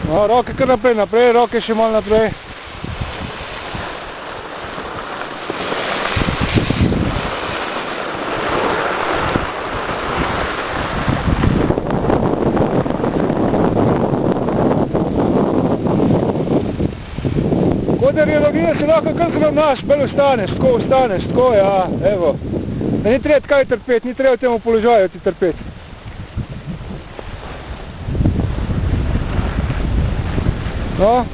No, roke kar naprej, naprej, roke še malo naprej. Kot da radiologija se lahko kar zravnaš, bolj ostaneš, tako, ja, evo. Da ni treba kaj trpeti, ni treba v temu položaju ti trpeti. No,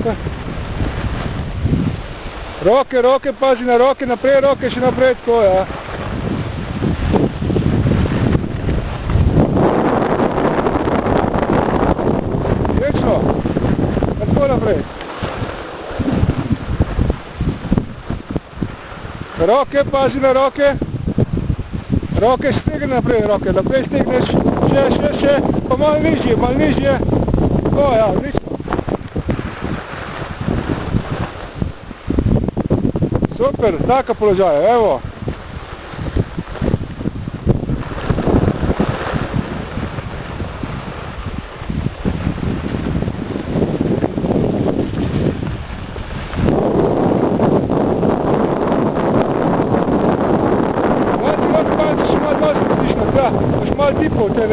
roke, pazi na roke, naprej roke, še naprej, tako, ja. Večno, tako naprej. Roke, pazi na roke. Roke stegni naprej, roke, naprej stegneš, še, pa malo nižje. O, ja, odlično. Super, taka položaja, evo. Še malo tipov, te